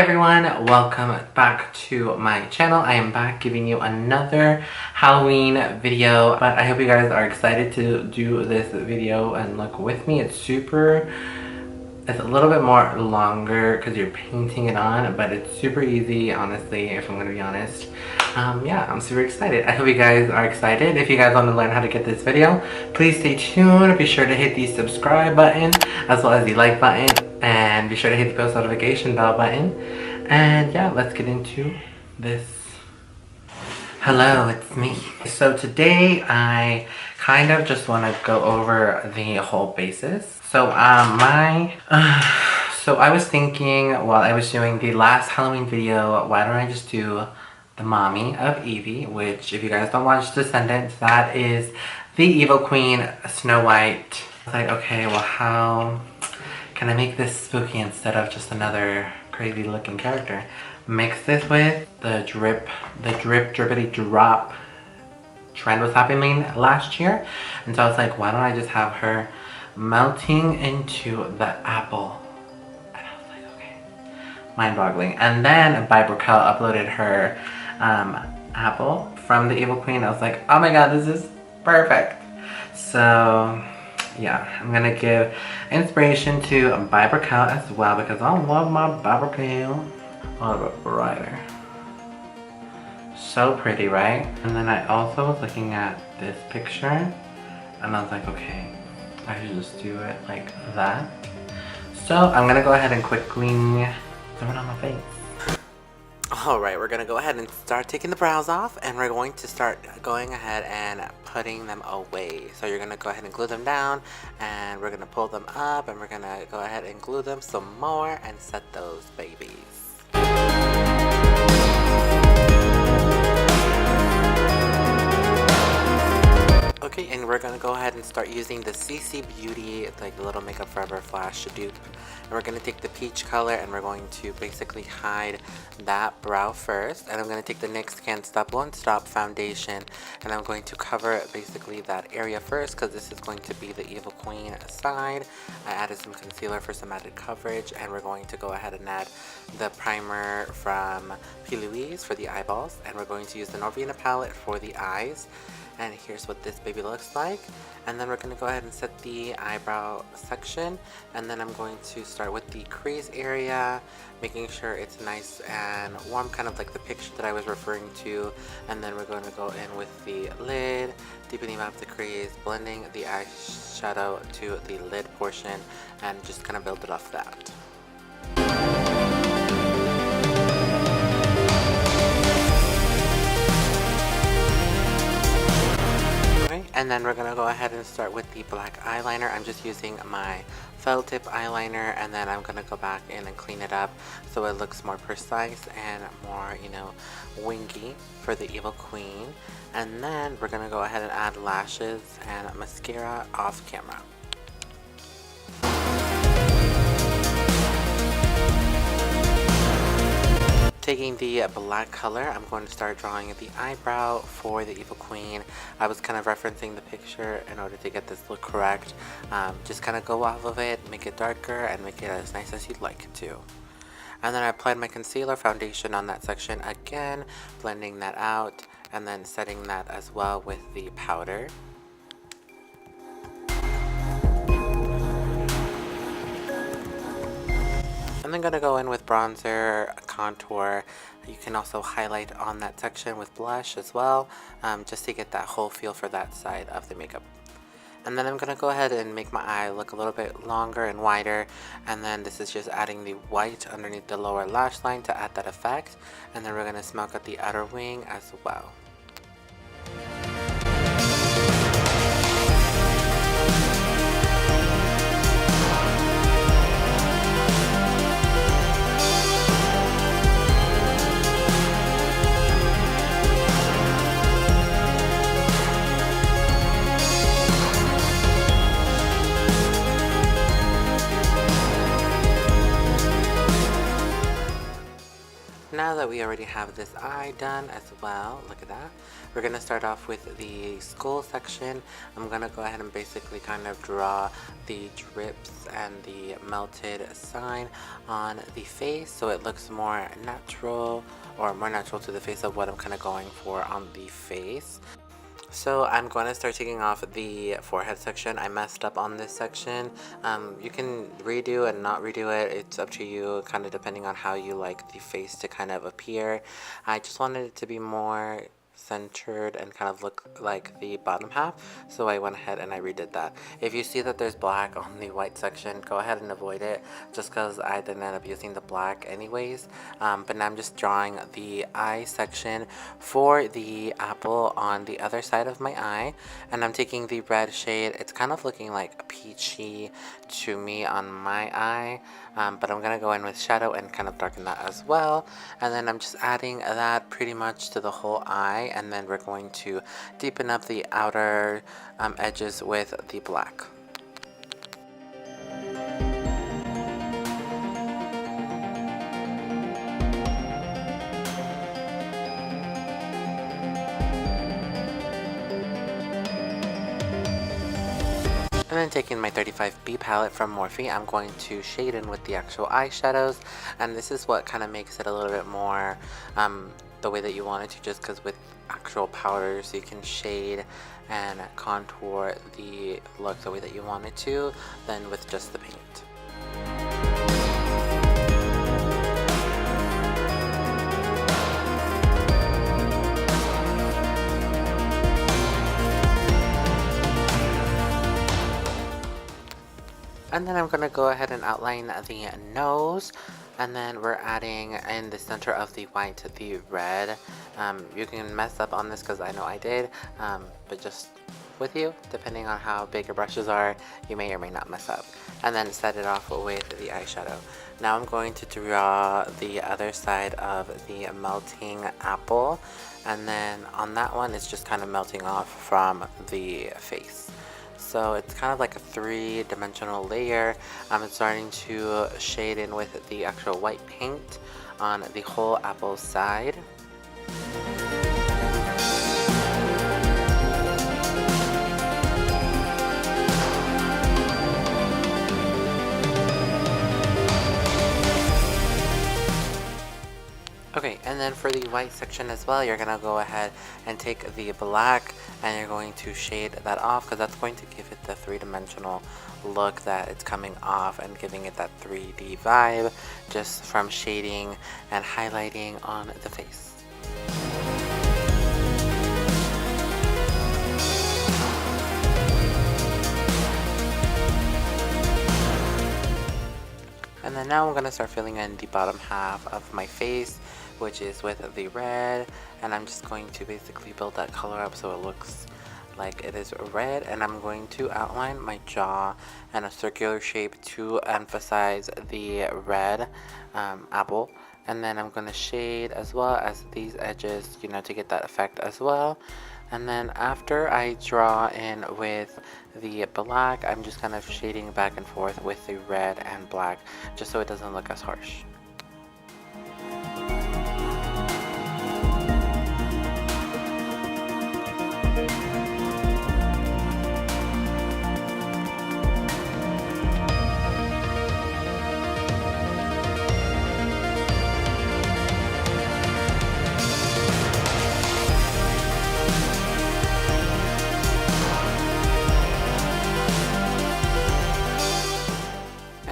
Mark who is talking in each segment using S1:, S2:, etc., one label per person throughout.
S1: everyone, welcome back to my channel. I am back giving you another Halloween video, but I hope you guys are excited to do this video and look with me. It's a little bit more longer because you're painting it on, but it's super easy, honestly, if I'm gonna be honest. Yeah, I'm super excited. I hope you guys are excited. If you guys want to learn how to get this video, please stay tuned. Be sure to hit the subscribe button as well as the like button, and be sure to hit the post notification bell button. And yeah, let's get into this. Hello, it's me. So today I kind of just want to go over the whole basis. So so I was thinking while I was doing the last Halloween video, why don't I just do the mommy of Evie, which if you guys don't watch Descendants, that is the evil queen, Snow White. I was like, okay, well how can I make this spooky instead of just another crazy looking character? Mix this with the drippity drop trend was happening last year. And so I was like, why don't I just have her melting into the apple? And I was like, okay, mind-boggling. And then by Raquel uploaded her apple from the evil queen. I was like, oh my god, this is perfect. So yeah, I'm gonna give inspiration to By Raquel as well because I love my By Raquel. Oh, brighter. So pretty, right? And then I also was looking at this picture and I was like, okay, I should just do it like that. So I'm gonna go ahead and quickly zoom in on my face. Alright, we're gonna go ahead and start taking the brows off, and we're going to start going ahead and putting them away. So you're gonna go ahead and glue them down, and we're gonna pull them up, and we're gonna go ahead and glue them some more and set those babies. Okay, and we're gonna go ahead and start using the CC Beauty, like the Little Makeup Forever Flash dupe. And we're gonna take the peach color and we're going to basically hide that brow first. And I'm gonna take the NYX Can't Stop Won't Stop foundation and I'm going to cover basically that area first because this is going to be the Evil Queen side. I added some concealer for some added coverage, and we're going to go ahead and add the primer from P. Louise for the eyeballs, and we're going to use the Norvina palette for the eyes. And here's what this baby looks like. And then we're going to go ahead and set the eyebrow section, and then I'm going to start with the crease area, making sure it's nice and warm, kind of like the picture that I was referring to. And then we're going to go in with the lid, deepening up the crease, blending the eyeshadow to the lid portion, and just kind of build it off that. And then we're gonna go ahead and start with the black eyeliner. I'm just using my felt tip eyeliner, and then I'm gonna go back in and clean it up so it looks more precise and more, you know, wingy for the Evil Queen. And then we're gonna go ahead and add lashes and mascara off camera. Taking the black color, I'm going to start drawing the eyebrow for the Evil Queen. I was kind of referencing the picture in order to get this look correct. Just kind of go off of it, make it darker, and make it as nice as you'd like it to. And then I applied my concealer foundation on that section again, blending that out, and then setting that as well with the powder. I'm then going to go in with bronzer, contour. You can also highlight on that section with blush as well, just to get that whole feel for that side of the makeup. And then I'm going to go ahead and make my eye look a little bit longer and wider, and then this is just adding the white underneath the lower lash line to add that effect. And then we're going to smoke out the outer wing as well. Now that we already have this eye done as well, look at that, we're going to start off with the skull section. I'm going to go ahead and basically kind of draw the drips and the melted sign on the face so it looks more natural, or more natural to the face of what I'm kind of going for on the face. So I'm going to start taking off the forehead section. I messed up on this section. You can redo and not redo it. It's up to you, kind of depending on how you like the face to kind of appear. I just wanted it to be more centered and kind of look like the bottom half, so I went ahead and I redid that. If you see that there's black on the white section, go ahead and avoid it, just because I didn't end up using the black anyways. But now I'm just drawing the eye section for the apple on the other side of my eye, and I'm taking the red shade. It's kind of looking like peachy to me on my eye, but I'm gonna go in with shadow and kind of darken that as well, and then I'm just adding that pretty much to the whole eye, and then we're going to deepen up the outer edges with the black. And then taking my 35B palette from Morphe, I'm going to shade in with the actual eyeshadows, and this is what kind of makes it a little bit more the way that you want it to, just because with actual powders you can shade and contour the look the way that you want it to than with just the paint. And then I'm going to go ahead and outline the nose, and then we're adding in the center of the white the red. You can mess up on this because I know I did, but just with you, depending on how big your brushes are, you may or may not mess up. And then set it off with the eyeshadow. Now I'm going to draw the other side of the melting apple, and then on that one it's just kind of melting off from the face. So it's kind of like a three-dimensional layer. I'm starting to shade in with the actual white paint on the whole apple side. Okay, and then for the white section as well, you're going to go ahead and take the black and you're going to shade that off, because that's going to give it the three-dimensional look that it's coming off and giving it that 3D vibe just from shading and highlighting on the face. And then now I'm going to start filling in the bottom half of my face, which is with the red, and I'm just going to basically build that color up so it looks like it is red. And I'm going to outline my jaw in a circular shape to emphasize the red apple, and then I'm going to shade as well as these edges, you know, to get that effect as well. And then after I draw in with the black, I'm just kind of shading back and forth with the red and black just so it doesn't look as harsh.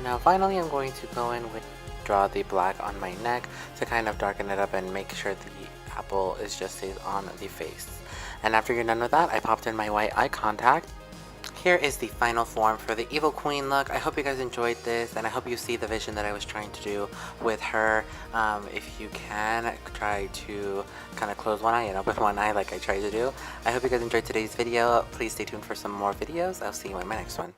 S1: Now finally I'm going to go in with draw the black on my neck to kind of darken it up and make sure the apple is just stays on the face. And after you're done with that, I popped in my white eye contact. Here is the final form for the Evil Queen look. I hope you guys enjoyed this, and I hope you see the vision that I was trying to do with her. If you can, try to kind of close one eye and open one eye like I tried to do. I hope you guys enjoyed today's video. Please stay tuned for some more videos. I'll see you in my next one.